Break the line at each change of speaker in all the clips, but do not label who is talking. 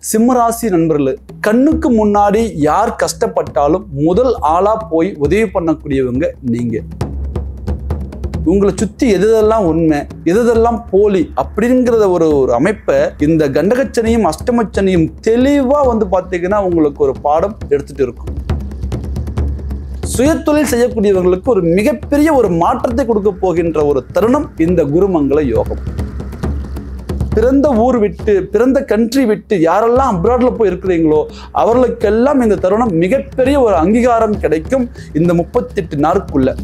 சிம்மராசி நண்பர்களே, கண்ணுக்கு முன்னாடி யார் கஷ்டப்பட்டாலும் முதல் ஆளா போய் உதவி பண்ணக்கூடியவங்க நீங்க. உங்களை சுத்தி எதெல்லாம் உண்மை எதெல்லாம் போலி அப்படிங்கிறத ஒரு அமைப்பை இந்த கண்டகச்சனியும் அஷ்டமச்சனியும் தெளிவா பாத்தீங்கன்னா உங்களுக்கு ஒரு பாடம் எடுத்துட்டு இருக்கும். சுயத்தொழில் செய்யக்கூடியவர்களுக்கு ஒரு மிகப்பெரிய ஒரு மாற்றத்தை கொடுக்க போகின்ற ஒரு தருணம் இந்த குருமங்கள யோகம். பிறந்த ஊர் விட்டு பிறந்த கண்ட்ரி விட்டு யாரெல்லாம் அப்ராட்ல போய் இருக்கிறீங்களோ அவர்களுக்கெல்லாம் இந்த தருணம் மிகப்பெரிய ஒரு அங்கீகாரம் கிடைக்கும். இந்த 38 நாளுக்குள்ள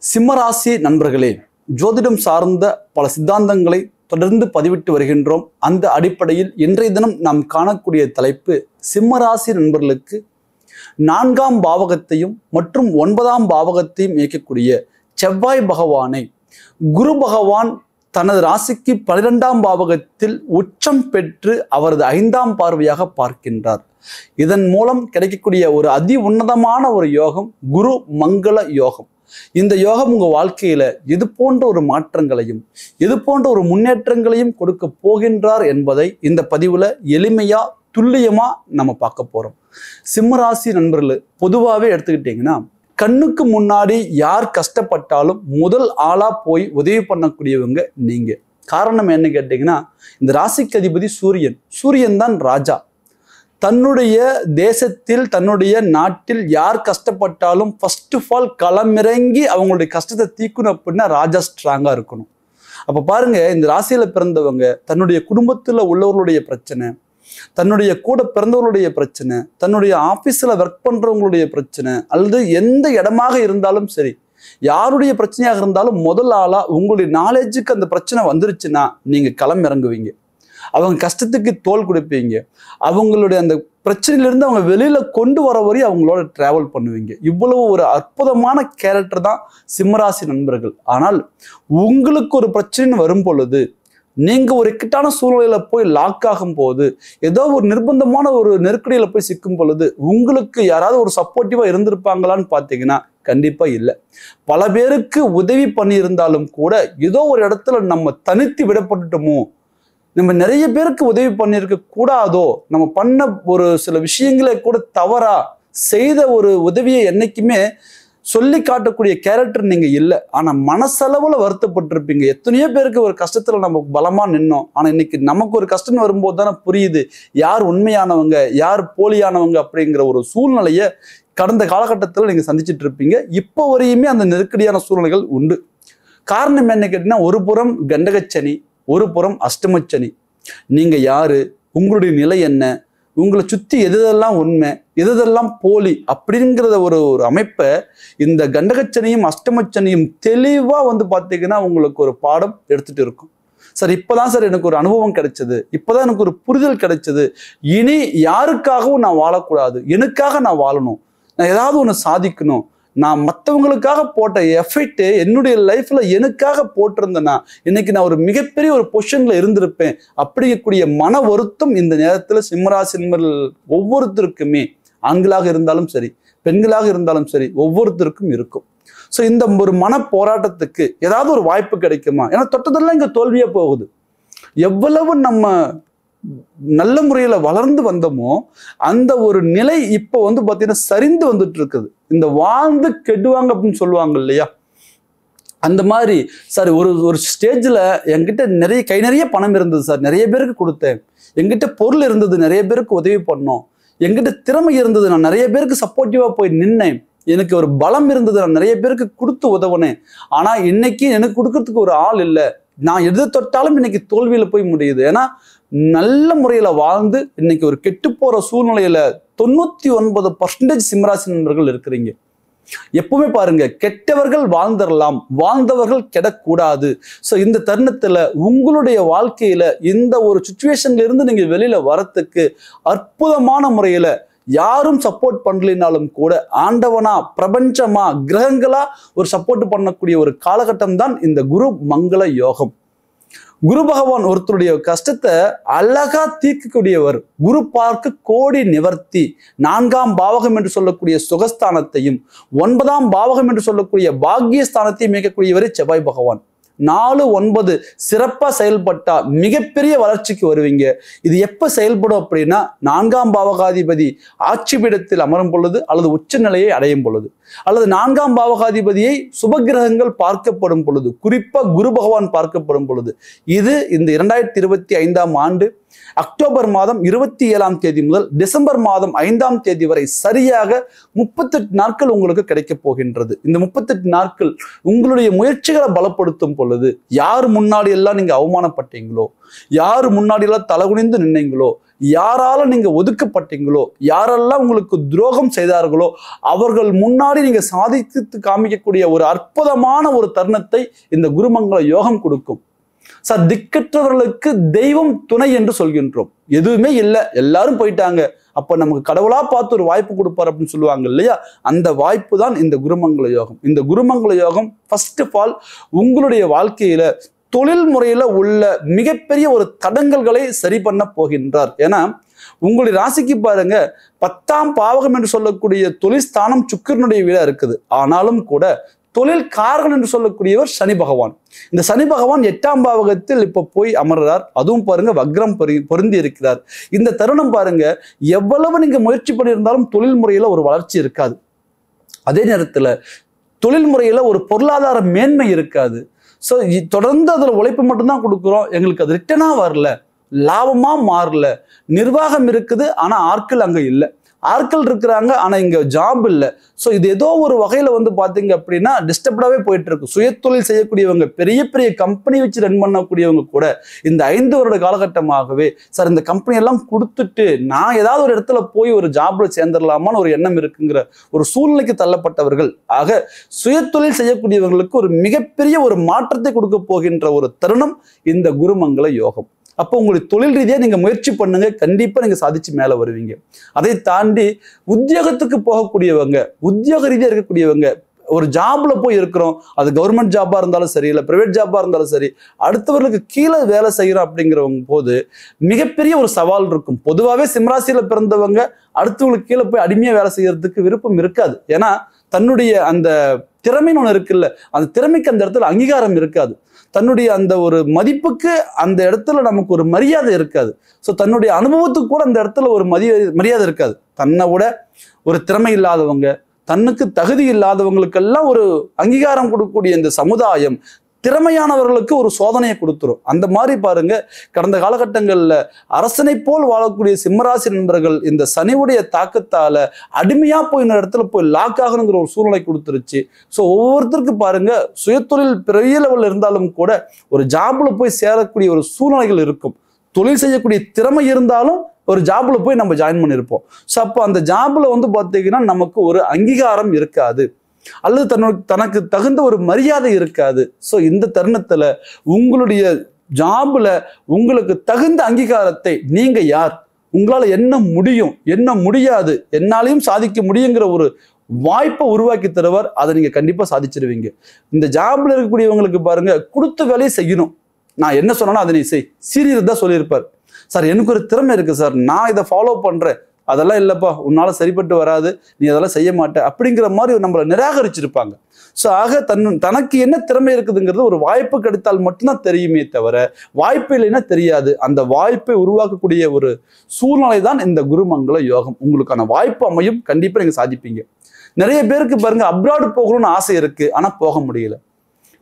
சிம்மராசி நண்பர்களே, ஜோதிடம் சார்ந்த பல சித்தாந்தங்களை தொடர்ந்து பதிவிட்டு வருகின்றோம். அந்த அடிப்படையில் இன்றைய தினம் நாம் காணக்கூடிய தலைப்பு, சிம்மராசி நண்பர்களுக்கு 4ஆம் பாவகத்தையும் மற்றும் 9ஆம் பாவகத்தையும் இயக்கக்கூடிய செவ்வாய் பகவானை குரு பகவான் தனது ராசிக்கு 12ஆம் பாவகத்தில் உச்சம் பெற்று அவரது 5ஆம் பார்வையாக பார்க்கின்றார். இதன் மூலம் கிடைக்கக்கூடிய ஒரு அதி உன்னதமான ஒரு யோகம் குரு மங்கள யோகம். இந்த யோகம் உங்க வாழ்க்கையில எது போன்ற ஒரு மாற்றங்களையும் எது போன்ற ஒரு முன்னேற்றங்களையும் கொடுக்க போகின்றார் என்பதை இந்த பதிவுல எளிமையா துல்லியமா நம்ம பார்க்க போறோம். சிம்மராசி நண்பர்கள் பொதுவாகவே எடுத்துக்கிட்டீங்கன்னா, கண்ணுக்கு முன்னாடி யார் கஷ்டப்பட்டாலும் முதல் ஆளா போய் உதவி பண்ணக்கூடியவங்க நீங்க. காரணம் என்ன கேட்டீங்கன்னா, இந்த ராசிக்கு அதிபதி சூரியன் தான் ராஜா. தன்னுடைய தேசத்தில் தன்னுடைய நாட்டில் யார் கஷ்டப்பட்டாலும் ஃபர்ஸ்ட் ஆஃப் ஆல் களமிறங்கி அவங்களுடைய கஷ்டத்தை தீக்கணும் அப்படின்னா ராஜா ஸ்ட்ராங்கா இருக்கணும். அப்ப பாருங்க, இந்த ராசியில பிறந்தவங்க தன்னுடைய குடும்பத்துல உள்ளவர்களுடைய பிரச்சனை, தன்னுடைய கூட பிறந்தவர்களுடைய பிரச்சனை, தன்னுடைய ஆபீஸ்ல ஒர்க் பண்றவங்களுடைய பிரச்சனை, அல்லது எந்த இடமாக இருந்தாலும் சரி, யாருடைய பிரச்சனையாக இருந்தாலும் முதல் ஆளா உங்களுடைய நாலேஜுக்கு அந்த பிரச்சனை வந்துருச்சுன்னா நீங்க களமிறங்குவீங்க. அவங்க கஷ்டத்துக்கு தோள் கொடுப்பீங்க. அவங்களுடைய அந்த பிரச்சனையிலிருந்து அவங்க வெளியில கொண்டு வர வரையும் அவங்களோட டிராவல் பண்ணுவீங்க. இவ்வளவு ஒரு அற்புதமான கேரக்டர் தான் சிம்மராசி நண்பர்கள். ஆனால் உங்களுக்கு ஒரு பிரச்சனை வரும் பொழுது, நீங்க ஒரு இக்கட்டான சூழ்நிலையில போய் லாக் ஆகும் போது, ஏதோ ஒரு நிர்பந்தமான ஒரு நெருக்கடியில போய் சிக்கும் பொழுது, உங்களுக்கு யாராவது ஒரு சப்போர்ட்டிவா இருந்திருப்பாங்களான்னு பார்த்தீங்கன்னா கண்டிப்பா இல்லை. பல பேருக்கு உதவி பண்ணியிருந்தாலும் கூட ஏதோ ஒரு இடத்துல நம்ம தனித்து விடப்பட்டுட்டோமோ, நம்ம நிறைய பேருக்கு உதவி பண்ணியிருக்க கூடாதோ, நம்ம பண்ண ஒரு சில விஷயங்களை கூட தவறா செய்த ஒரு உதவியை என்னைக்குமே சொல்லி காட்டக்கூடிய கேரக்டர் நீங்க இல்லை. ஆனா மனசளவுல வருத்தப்பட்டிருப்பீங்க. எத்தனையோ பேருக்கு ஒரு கஷ்டத்துல நம்ம பலமா நின்னோம். ஆனா இன்னைக்கு நமக்கு ஒரு கஷ்டம் வரும்போது தானே புரியுது யார் உண்மையானவங்க யார் போலியானவங்க அப்படிங்கிற ஒரு சூழ்நிலையை கடந்த காலகட்டத்தில் நீங்க சந்திச்சுட்டு இருப்பீங்க. இப்போ வரையுமே அந்த நெருக்கடியான சூழ்நிலைகள் உண்டு. காரணம் என்ன கேட்டீங்கன்னா, ஒரு புறம் கண்டகச்சனி, ஒரு புறம் அஷ்டமச்சனி. நீங்க யாரு, உங்களுடைய நிலை என்ன, உங்களை சுத்தி எதெல்லாம் உண்மை எதெல்லாம் போலி அப்படிங்கிறத ஒரு அமைப்பை இந்த கண்டகச்சனியும் அஷ்டமச்சனியும் தெளிவா பார்த்தீங்கன்னா உங்களுக்கு ஒரு பாடம் எடுத்துட்டு இருக்கும். சார் இப்பதான் சார் எனக்கு ஒரு அனுபவம் கிடைச்சது, இப்பதான் எனக்கு ஒரு புரிதல் கிடைச்சது, இனி யாருக்காகவும் நான் வாழக்கூடாது, எனக்காக நான் வாழணும், நான் ஏதாவது ஒன்று சாதிக்கணும், நான் மற்றவங்களுக்காக போட்ட எஃபெக்ட் என்னுடைய லைஃப்ல எனக்காக போட்டிருந்தேன்னா இன்னைக்கு நான் ஒரு மிகப்பெரிய ஒரு பொசிஷன்ல இருந்திருப்பேன் அப்படிங்கக்கூடிய மன வருத்தம் இந்த நேரத்துல சிம்மராசி ஒவ்வொருத்தருக்குமே, ஆண்களாக இருந்தாலும் சரி பெண்களாக இருந்தாலும் சரி, ஒவ்வொருத்தருக்கும் இருக்கும். ஸோ இந்த ஒரு மன போராட்டத்துக்கு ஏதாவது ஒரு வாய்ப்பு கிடைக்குமா? ஏன்னா தொட்டதெல்லாம் இங்க தோல்வியா போகுது. எவ்வளவு நம்ம நல்ல முறையில வளர்ந்து வந்தோமோ அந்த ஒரு நிலை இப்போ பாத்தீங்கன்னா சரிந்து வந்துட்டு இருக்குது. இந்த வாழ்ந்து கெடுவாங்க அப்படின்னு சொல்லுவாங்க இல்லையா, அந்த மாதிரி. சார் ஒரு ஸ்டேஜ்ல என்கிட்ட கை நிறைய பணம் இருந்தது சார், நிறைய பேருக்கு கொடுத்தேன், என்கிட்ட பொருள் இருந்தது, நிறைய பேருக்கு உதவி பண்ணோம், என்கிட்ட திறமை இருந்தது, நான் நிறைய பேருக்கு சப்போர்ட்டிவா போய் நின்னேன், எனக்கு ஒரு பலம் இருந்தது, நான் நிறைய பேருக்கு கொடுத்து உதவுனேன். ஆனா இன்னைக்கு எனக்கு கொடுக்கறதுக்கு ஒரு ஆள் இல்லை, நான் எது தொட்டாலும் இன்னைக்கு தோல்வியில போய் முடியுது. ஏன்னா நல்ல முறையில வாழ்ந்து இன்னைக்கு ஒரு கெட்டு போற சூழ்நிலையில 99% சிம்மராசி நண்பர்கள் இருக்கிறீங்க. எப்பவுமே பாருங்க, கெட்டவர்கள் வாழ்ந்துடலாம், வாழ்ந்தவர்கள் கெடக்கூடாது. ஸோ இந்த தருணத்துல உங்களுடைய வாழ்க்கையில இந்த ஒரு சுச்சுவேஷன்ல இருந்து நீங்க வெளியில வரத்துக்கு அற்புதமான முறையில யாரும் சப்போர்ட் பண்ணலினாலும் கூட ஆண்டவனா பிரபஞ்சமா கிரகங்களா ஒரு சப்போர்ட் பண்ணக்கூடிய ஒரு காலகட்டம் தான் இந்த குரு மங்கள யோகம். குரு பகவான் ஒருத்தருடைய கஷ்டத்தை அழகா தீர்க்கக்கூடியவர். குரு பார்க்க கோடி நிவர்த்தி. 4ஆம் பாவகம் என்று சொல்லக்கூடிய சுகஸ்தானத்தையும் 9ஆம் பாவகம் என்று சொல்லக்கூடிய பாக்கியஸ்தானத்தையும் இயக்கக்கூடியவரே செவ்வாய் பகவான். 4, 9 சிறப்பா செயல்பட்டா மிகப்பெரிய வளர்ச்சிக்கு வருவீங்க. இது எப்ப செயல்படும் அப்படின்னா 4ஆம் பாவகாதிபதி ஆட்சி பீடத்தில் அமரும் பொழுது, அல்லது உச்ச நிலையை அடையும் பொழுது, அல்லது 4ஆம் பாவகாதிபதியை சுபகிரகங்கள் பார்க்கப்படும் பொழுது, குறிப்பா குரு பகவான் பார்க்கப்படும் பொழுது. இது இந்த 2025ஆம் ஆண்டு அக்டோபர் மாதம் 27ஆம் தேதி முதல் டிசம்பர் மாதம் 5ஆம் தேதி வரை சரியாக 38 நாட்கள் உங்களுக்கு கிடைக்க போகின்றது. இந்த 38 நாட்கள் உங்களுடைய முயற்சிகளை பலப்படுத்தும் பொழுது, யார் முன்னாடி எல்லாம் நீங்க அவமானப்பட்டீங்களோ, யார் முன்னாடி எல்லாம் தலகுனிந்து நின்னீங்களோ, யாரால நீங்க ஒதுக்கப்பட்டீங்களோ, யாரெல்லாம் உங்களுக்கு துரோகம் செய்தார்களோ, அவர்கள் முன்னாடி நீங்க சாதித்து காமிக்கக்கூடிய ஒரு அற்புதமான ஒரு தருணத்தை இந்த குருமங்கள யோகம் கொடுக்கும். சார், திக்கற்றவர்களுக்கு தெய்வம் துணை என்று சொல்கின்றோம். எதுவுமே இல்லை, எல்லாரும் போயிட்டாங்க, அப்ப நமக்கு கடவுளா பார்த்து ஒரு வாய்ப்பு கொடுப்பார் அப்படின்னு சொல்லுவாங்க இல்லையா? அந்த வாய்ப்பு தான் இந்த குருமங்கள யோகம். இந்த குருமங்கள யோகம் ஃபர்ஸ்ட் ஆஃப் ஆல் உங்களுடைய வாழ்க்கையில தொழில் முறையில உள்ள மிகப்பெரிய ஒரு தடங்கல்களை சரி பண்ண போகின்றார். ஏன்னா உங்களுடைய ராசிக்கு பாருங்க 10ஆம் பாவகம் என்று சொல்லக்கூடிய தொழில் ஸ்தானம் சுக்கிரனுடைய வீடா இருக்குது. ஆனாலும் கூட தொழில் காரகன் என்று சொல்லக்கூடியவர் சனி பகவான். இந்த சனி பகவான் 8ஆம் பாவகத்தில் இப்ப போய் அமர்றார். அதுவும் பாருங்க வக்ரம் பொருந்தி இருக்கிறார். இந்த தருணம் பாருங்க, எவ்வளவு நீங்க முயற்சி பண்ணியிருந்தாலும் தொழில் முறையில ஒரு வளர்ச்சி இருக்காது. அதே நேரத்துல தொழில் முறையில ஒரு பொருளாதார மேன்மை இருக்காது. ஸோ தொடர்ந்து அதுல உழைப்பு மட்டும்தான் கொடுக்குறோம், எங்களுக்கு அது ரிட்டனா வரல, லாபமா மாறல, நிர்வாகம் இருக்குது ஆனா ஆட்கள் அங்க இல்லை, ஆட்கள் இருக்கிறாங்க ஆனா இங்க ஜாப் இல்லை. ஸோ இது ஏதோ ஒரு வகையில வந்து பாத்தீங்க அப்படின்னா டிஸ்டர்ப்டாவே போயிட்டு இருக்கு. சுயத்தொழில் செய்யக்கூடியவங்க, பெரிய பெரிய கம்பெனி வச்சு ரன் பண்ணக்கூடியவங்க கூட இந்த 5 வருட காலகட்டமாகவே சார் இந்த கம்பெனி எல்லாம் கொடுத்துட்டு நான் ஏதாவது ஒரு இடத்துல போய் ஒரு ஜாப்ல சேர்ந்துடலாமான்னு ஒரு எண்ணம் இருக்குங்கிற ஒரு சூழ்நிலைக்கு தள்ளப்பட்டவர்கள். ஆக சுயத்தொழில் செய்யக்கூடியவங்களுக்கு ஒரு மிகப்பெரிய ஒரு மாற்றத்தை கொடுக்க போகின்ற ஒரு தருணம் இந்த குருமங்கள யோகம். அப்போ உங்களுக்கு தொழில் ரீதியாக நீங்க முயற்சி பண்ணுங்க, கண்டிப்பா நீங்க சாதிச்சு மேல வருவீங்க. அதை தாண்டி உத்தியோகத்துக்கு போகக்கூடியவங்க, உத்தியோக ரீதியாக இருக்கக்கூடியவங்க, ஒரு ஜாப்ல போய் இருக்கிறோம், அது கவர்மெண்ட் ஜாபா இருந்தாலும் சரி, இல்லை பிரைவேட் ஜாபா இருந்தாலும் சரி, அடுத்தவர்களுக்கு கீழே வேலை செய்யறோம் அப்படிங்கிறவங்க போது மிகப்பெரிய ஒரு சவால் இருக்கும். பொதுவாகவே சிம்மராசியில பிறந்தவங்க அடுத்தவங்களுக்கு கீழே போய் அடிமையா வேலை செய்யறதுக்கு விருப்பம் இருக்காது. ஏன்னா தன்னுடைய அந்த திறமைன்னு ஒன்று இருக்குல்ல, அந்த திறமைக்கு அந்த இடத்துல அங்கீகாரம் இருக்காது. தன்னுடைய அந்த ஒரு மதிப்புக்கு அந்த இடத்துல நமக்கு ஒரு மரியாதை இருக்காது. ஸோ தன்னுடைய அனுபவத்துக்கு கூட அந்த இடத்துல ஒரு மரியாதை இருக்காது. தன்னை விட ஒரு திறமை இல்லாதவங்க, தன்னுக்கு தகுதி இல்லாதவங்களுக்கெல்லாம் ஒரு அங்கீகாரம் கொடுக்கக்கூடிய இந்த சமுதாயம் திறமையானவர்களுக்கு ஒரு சோதனையை கொடுத்துரும். அந்த மாதிரி பாருங்க, கடந்த காலகட்டங்கள்ல அரசனை போல் வாழக்கூடிய சிம்மராசி நண்பர்கள் இந்த சனியுடைய தாக்கத்தால அடிமையா போய் இந்த இடத்துல போய் லாக் ஆகணுங்கிற ஒரு சூழ்நிலை கொடுத்துருச்சு. ஸோ ஒவ்வொருத்தருக்கு பாருங்க சுயத்தொழில் பெரிய லெவலில் இருந்தாலும் கூட ஒரு ஜாப்ல போய் சேரக்கூடிய ஒரு சூழ்நிலைகள் இருக்கும். தொழில் செய்யக்கூடிய திறமை இருந்தாலும் ஒரு ஜாப்ல போய் நம்ம ஜாயின் பண்ணியிருப்போம். ஸோ அப்போ அந்த ஜாப்ல வந்து பார்த்தீங்கன்னா நமக்கு ஒரு அங்கீகாரம் இருக்காது, அல்லது தனக்கு தகுந்த ஒரு மரியாதை இருக்காது. ஸோ இந்த தருணத்துல உங்களுடைய ஜாப்ல உங்களுக்கு தகுந்த அங்கீகாரத்தை, நீங்க யார், உங்களால என்ன முடியும், என்ன முடியாது, என்னாலையும் சாதிக்க முடியுங்கிற ஒரு வாய்ப்பை உருவாக்கி தருவார். அதை நீங்க கண்டிப்பா சாதிச்சிருவீங்க. இந்த ஜாப்ல இருக்கக்கூடியவங்களுக்கு பாருங்க, கொடுத்த வேலையை செய்யணும், நான் என்ன சொன்னாலும் அதை நீ செய், சீரியஸ் தான் சொல்லியிருப்பார். சார் எனக்கு ஒரு திறமை இருக்கு சார், நான் இதை ஃபாலோ பண்றேன், அதெல்லாம் இல்லைப்பா உன்னால சரிப்பட்டு வராது, நீ அதெல்லாம் செய்ய மாட்ட அப்படிங்கிற மாதிரி நம்மளை நிராகரிச்சிருப்பாங்க. ஸோ ஆக தனக்கு என்ன திறமை இருக்குதுங்கிறது ஒரு வாய்ப்பு கிடைத்தால் மட்டும்தான் தெரியுமே தவிர வாய்ப்பு இல்லைன்னா தெரியாது. அந்த வாய்ப்பை உருவாக்கக்கூடிய ஒரு சூழ்நிலை தான் இந்த குருமங்கள யோகம். உங்களுக்கான வாய்ப்பு அமையும், கண்டிப்பா நீங்க சாதிப்பீங்க. நிறைய பேருக்கு பாருங்க அப்ராடு போகணும்னு ஆசை இருக்கு, ஆனா போக முடியல.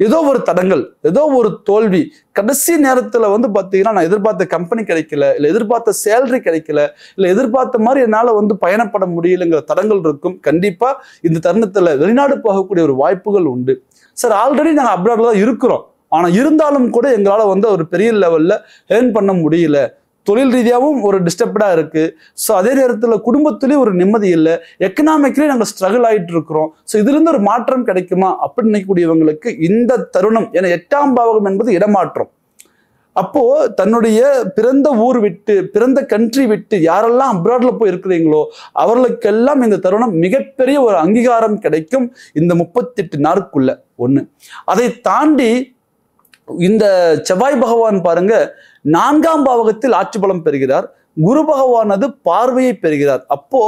ஏதோ ஒரு தடங்கள், ஏதோ ஒரு தோல்வி, கடைசி நேரத்துல வந்து பாத்தீங்கன்னா நான் எதிர்பார்த்த கம்பெனி கிடைக்கல, இல்லை எதிர்பார்த்த சேலரி கிடைக்கல, இல்லை எதிர்பார்த்த மாதிரி என்னால வந்து பயணப்பட முடியலைங்கிற தடங்கள் இருக்கும். கண்டிப்பா இந்த தருணத்துல வெளிநாடு போகக்கூடிய ஒரு வாய்ப்புகள் உண்டு. சார் ஆல்ரெடி நாங்கள் அப்ராட்ல தான் இருக்கிறோம், ஆனா இருந்தாலும் கூட எங்களால வந்து ஒரு பெரிய லெவல்ல ஏர்ன் பண்ண முடியல, தொழில் ரீதியாகவும் ஒரு டிஸ்டர்ப்டா இருக்கு. ஸோ அதே நேரத்தில் குடும்பத்திலேயும் ஒரு நிம்மதி இல்லை, எக்கனாமிக்கலி நாங்கள் ஸ்ட்ரகிள் ஆகிட்டு இருக்கிறோம். ஸோ இதுல இருந்து ஒரு மாற்றம் கிடைக்குமா அப்படின்னு நினைக்கக்கூடியவங்களுக்கு இந்த தருணம், ஏன்னா 8ஆம் பாவகம் என்பது இடமாற்றம். அப்போ தன்னுடைய பிறந்த ஊர் விட்டு, பிறந்த கண்ட்ரி விட்டு யாரெல்லாம் அப்ராட்ல போய் இருக்கிறீங்களோ அவர்களுக்கெல்லாம் இந்த தருணம் மிகப்பெரிய ஒரு அங்கீகாரம் கிடைக்கும் இந்த 38 நாளுக்குள்ள. ஒண்ணு. அதை தாண்டி இந்த செவ்வாய் பகவான் பாருங்க 4ஆம் பாவகத்தில் ஆட்சி பலம் பெறுகிறார். குரு பகவானது பார்வையை பெறுகிறார். அப்போ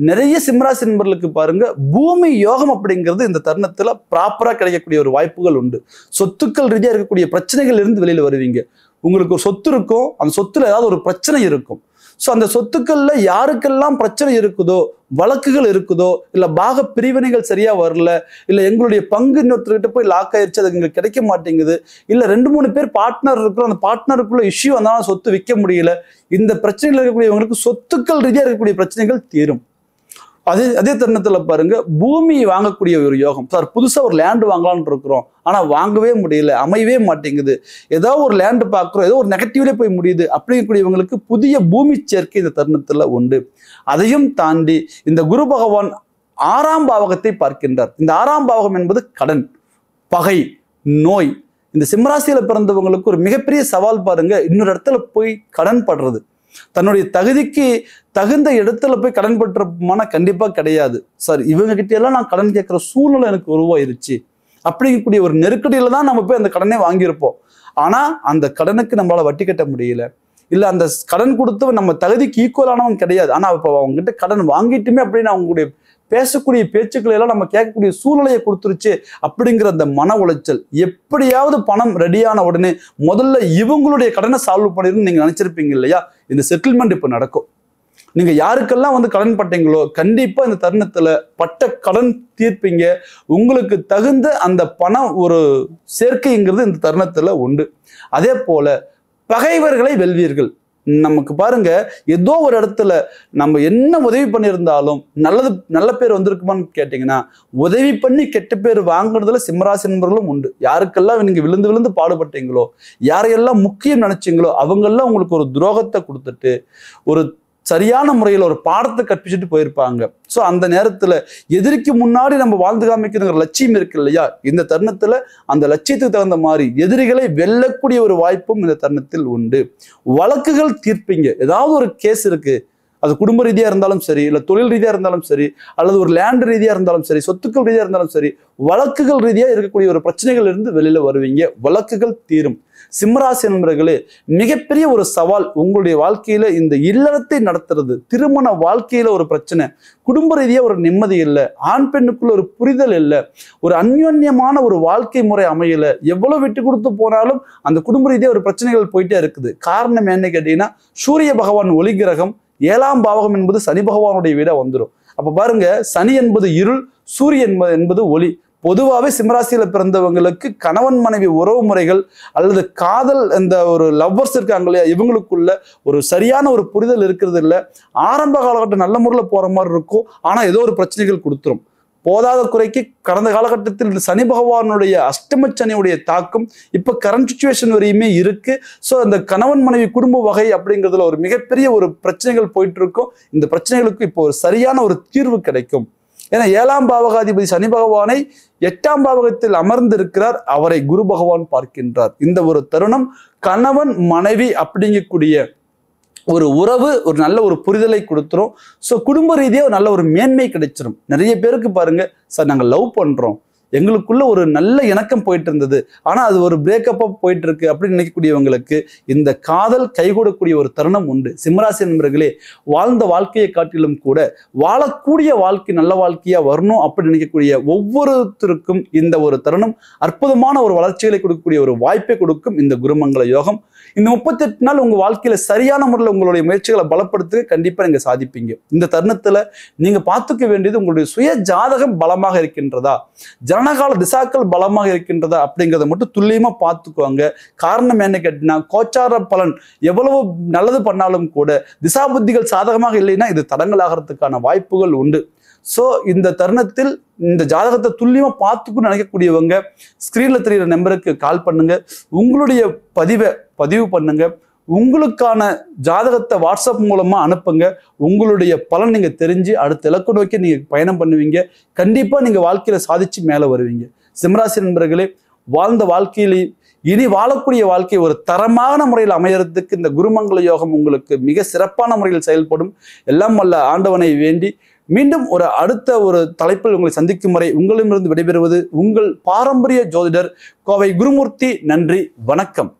நிறைய சிம்மராசி நண்பர்களுக்கு பாருங்க, பூமி யோகம் அப்படிங்கிறது இந்த தருணத்துல ப்ராப்பரா கிடைக்கக்கூடிய ஒரு வாய்ப்புகள் உண்டு. சொத்துக்கள் ரீதியா இருக்கக்கூடிய பிரச்சனைகள் இருந்து வெளியில வருவீங்க. உங்களுக்கு ஒரு சொத்து இருக்கும், அந்த சொத்துல ஏதாவது ஒரு பிரச்சனை இருக்கும். ஸோ அந்த சொத்துக்கள்ல யாருக்கெல்லாம் பிரச்சனை இருக்குதோ, வழக்குகள் இருக்குதோ, இல்லை பாக பிரிவினைகள் சரியா வரல, இல்லை எங்களுடைய பங்கு இன்னொருத்தர்கிட்ட போய் லாக் ஆயிடுச்சு, அது எங்களுக்கு கிடைக்க மாட்டேங்குது, இல்லை 2-3 பேர் பார்ட்னர் இருக்கிறோம், அந்த பார்ட்னருக்குள்ள இஷ்யூ வந்தாலும் சொத்து விற்க முடியல, இந்த பிரச்சனைகள் இருக்கக்கூடியவங்களுக்கு சொத்துக்கள் ரீதியாக இருக்கக்கூடிய பிரச்சனைகள் தீரும். அதே தருணத்துல பாருங்க, பூமி வாங்கக்கூடிய ஒரு யோகம். சார் புதுசா ஒரு லேண்ட் வாங்கலாம்னு இருக்கிறோம், ஆனா வாங்கவே முடியல, அமையவே மாட்டேங்குது, ஏதோ ஒரு லேண்ட் பார்க்குறோம், ஏதோ ஒரு நெகட்டிவ்ல போய் முடியுது அப்படிங்கக்கூடியவங்களுக்கு புதிய பூமி சேர்க்கை இந்த தருணத்துல உண்டு. அதையும் தாண்டி இந்த குரு பகவான் 6ஆம் பாவகத்தை பார்க்கின்றார். இந்த 6ஆம் பாவகம் என்பது கடன், பகை, நோய். இந்த சிம்மராசியில பிறந்தவங்களுக்கு ஒரு மிகப்பெரிய சவால் பாருங்க, இன்னொரு இடத்துல போய் கடன் படுறது. தன்னுடைய தகுதிக்கு தகுந்த இடத்துல போய் கடன் பற்றமான கண்டிப்பா கிடையாது. சார் இவங்க கிட்ட எல்லாம் நான் கடன் கேட்கிற சூழ்நிலை எனக்கு உருவாயிருச்சு அப்படிங்கக்கூடிய ஒரு நெருக்கடியில தான் நம்ம போய் அந்த கடனை வாங்கியிருப்போம். ஆனா அந்த கடனுக்கு நம்மளால வட்டி கட்ட முடியல, இல்ல அந்த கடன் கொடுத்தவன் நம்ம தகுதிக்கு ஈக்குவலானவன் கிடையாது. ஆனா இப்ப அவங்க கிட்ட கடன் வாங்கிட்டுமே அப்படின்னு அவங்களுடைய பேசக்கூடிய பேச்சுக்களை எல்லாம் நம்ம கேட்கக்கூடிய சூழ்நிலையை கொடுத்துருச்சு அப்படிங்கிற அந்த மன உளைச்சல். எப்படியாவது பணம் ரெடியான உடனே முதல்ல இவங்களுடைய கடனை சால்வ் பண்ணிருன்னு நீங்க நினைச்சிருப்பீங்க இல்லையா? இந்த செட்டில்மெண்ட் இப்ப நடக்கும். நீங்க யாருக்கெல்லாம் வந்து கடன் பட்டீங்களோ கண்டிப்பா இந்த தருணத்துல பட்ட கடன் தீர்ப்பீங்க. உங்களுக்கு தகுந்த அந்த பணம் ஒரு சேர்க்கைங்கிறது இந்த தருணத்துல உண்டு. அதே போல பகைவர்களை வெல்வீர்கள். நமக்கு பாருங்க, ஏதோ ஒரு இடத்துல நம்ம என்ன உதவி பண்ணியிருந்தாலும் நல்ல பேர் வந்திருக்குமான்னு கேட்டீங்கன்னா, உதவி பண்ணி கெட்ட பேர் வாங்குறதுல சிம்மராசி நண்பர்களும் உண்டு. யாருக்கெல்லாம் நீங்க விழுந்து விழுந்து பாடுபட்டீங்களோ, யாரையெல்லாம் முக்கியம் நினைச்சீங்களோ அவங்கெல்லாம் உங்களுக்கு ஒரு துரோகத்தை கொடுத்துட்டு ஒரு சரியான முறையில் ஒரு பாடத்தை கற்பிச்சுட்டு போயிருப்பாங்க. ஸோ அந்த நேரத்துல எதிரிக்கு முன்னாடி நம்ம வாழ்ந்து காமிக்கிற லட்சியம் இருக்கு இல்லையா? இந்த தருணத்துல அந்த லட்சியத்துக்கு தகுந்த மாதிரி எதிரிகளை வெல்லக்கூடிய ஒரு வாய்ப்பும் இந்த தருணத்தில் உண்டு. வழக்குகள் தீர்ப்பீங்க. ஏதாவது ஒரு கேஸ் இருக்கு, அது குடும்ப ரீதியா இருந்தாலும் சரி, இல்லை தொழில் ரீதியா இருந்தாலும் சரி, அல்லது ஒரு லேண்ட் ரீதியா இருந்தாலும் சரி, சொத்துக்கள் ரீதியா இருந்தாலும் சரி, வழக்குகள் ரீதியா இருக்கக்கூடிய ஒரு பிரச்சனைகள் இருந்து வெளியில வருவீங்க. வழக்குகள் தீரும். சிம்மராசி நண்பர்களே, மிகப்பெரிய ஒரு சவால் உங்களுடைய வாழ்க்கையில இந்த இல்லறத்தை நடத்துறது, திருமண வாழ்க்கையில ஒரு பிரச்சனை, குடும்ப ரீதியா ஒரு நிம்மதி இல்லை, ஆண் பெண்ணுக்குள்ள ஒரு புரிதல் இல்லை, ஒரு அந்யோன்யமான ஒரு வாழ்க்கை முறை அமையல, எவ்வளவு விட்டு கொடுத்து போனாலும் அந்த குடும்ப ரீதியா ஒரு பிரச்சனைகள் போயிட்டே இருக்குது. காரணம் என்ன கேட்டீங்கன்னா, சூரிய பகவான் ஒளி கிரகம், 7ஆம் பாவகம் என்பது சனி பகவானுடைய வீடா வந்துடும். அப்ப பாருங்க, சனி என்பது இருள், சூரியன் என்பது ஒளி. பொதுவாகவே சிம்மராசியில பிறந்தவங்களுக்கு கணவன் மனைவி உறவு முறைகள் அல்லது காதல், இந்த ஒரு லவ்வர்ஸ் இருக்காங்க இல்லையா, இவங்களுக்குள்ள ஒரு சரியான ஒரு புரிதல் இருக்கிறது இல்லை. ஆரம்ப காலகட்டம் நல்ல முறையில் போற மாதிரி இருக்கும், ஆனா ஏதோ ஒரு பிரச்சனைகள் கொடுத்துரும். போதாத குறைக்கு கடந்த காலகட்டத்தில் இந்த சனி பகவானுடைய அஷ்டம சனியுடைய தாக்கம் இப்ப கரண்ட் சிச்சுவேஷன் வரையுமே இருக்கு. ஸோ அந்த கணவன் மனைவி குடும்ப வகை அப்படிங்கிறதுல ஒரு மிகப்பெரிய ஒரு பிரச்சனைகள் போயிட்டு இருக்கும். இந்த பிரச்சனைகளுக்கு இப்போ ஒரு சரியான ஒரு தீர்வு கிடைக்கும். ஏன்னா 7ஆம் பாவகாதிபதி சனி பகவானை 8ஆம் பாவகத்தில் அமர்ந்திருக்கிறார், அவரை குரு பகவான் பார்க்கின்றார். இந்த ஒரு தருணம் கணவன் மனைவி அப்படிங்கக்கூடிய ஒரு உறவு ஒரு நல்ல ஒரு புரிதலை கொடுத்துரும். ஸோ குடும்ப ரீதியாக நல்ல ஒரு மேன்மை கிடைச்சிடும். நிறைய பேருக்கு பாருங்க, சார் நாங்கள் லவ் பண்றோம், எங்களுக்குள்ள ஒரு நல்ல இணக்கம் போயிட்டு இருந்தது, ஆனா அது ஒரு பிரேக்கப்பா போயிட்டு இருக்கு அப்படின்னு நினைக்கக்கூடியவங்களுக்கு இந்த காதல் கைகூடக்கூடிய ஒரு தருணம் உண்டு. சிம்மராசி நண்பர்களே, வாழ்ந்த வாழ்க்கையை காட்டிலும் கூட வாழக்கூடிய வாழ்க்கை நல்ல வாழ்க்கையா வரணும் அப்படின்னு நினைக்கக்கூடிய ஒவ்வொருத்தருக்கும் இந்த ஒரு தருணம் அற்புதமான ஒரு வளர்ச்சிகளை கொடுக்கக்கூடிய ஒரு வாய்ப்பை கொடுக்கும் இந்த குருமங்கள யோகம். இந்த 38 நாள் உங்க வாழ்க்கையில சரியான முறையில் உங்களுடைய முயற்சிகளை பலப்படுத்த கண்டிப்பா நீங்க சாதிப்பீங்க. இந்த தருணத்துல நீங்க பார்த்துக்க வேண்டியது உங்களுடைய சுய ஜாதகம் பலமாக இருக்கின்றதா, ஜனகால திசாக்கள் பலமாக இருக்கின்றதா அப்படிங்கிறத மட்டும் துல்லியமா பார்த்துக்குவாங்க. காரணம் என்ன கேட்டீங்கன்னா, கோச்சார பலன் எவ்வளவு நல்லது பண்ணாலும் கூட திசா புத்திகள் சாதகமாக இல்லைன்னா இது தடங்களாகிறதுக்கான வாய்ப்புகள் உண்டு. ஸோ இந்த தருணத்தில் இந்த ஜாதகத்தை துல்லியமா பார்த்துக்குன்னு நினைக்கக்கூடியவங்க ஸ்கிரீன்ல தெரிகிற நம்பருக்கு கால் பண்ணுங்க, உங்களுடைய பதிவு பண்ணுங்க, உங்களுக்கான ஜாதகத்தை வாட்ஸ்அப் மூலமா அனுப்புங்க. உங்களுடைய பலன் நீங்க தெரிஞ்சு அடுத்த இலக்கு நோக்கி நீங்க பயணம் பண்ணுவீங்க. கண்டிப்பா நீங்க வாழ்க்கையில சாதிச்சு மேல வருவீங்க. சிம்மராசி நண்பர்களே, வாழ்ந்த வாழ்க்கையிலே இனி வாழக்கூடிய வாழ்க்கை ஒரு தரமான முறையில் அமையறதுக்கு இந்த குருமங்கள யோகம் உங்களுக்கு மிக சிறப்பான முறையில் செயல்படும். எல்லாம் வல்ல ஆண்டவனை வேண்டி மீண்டும் அடுத்த ஒரு தலைப்பில் உங்களை சந்திக்கும் வரை உங்களிடமிருந்து விடைபெறுவது உங்கள் பாரம்பரிய ஜோதிடர் கோவை குருமூர்த்தி. நன்றி, வணக்கம்.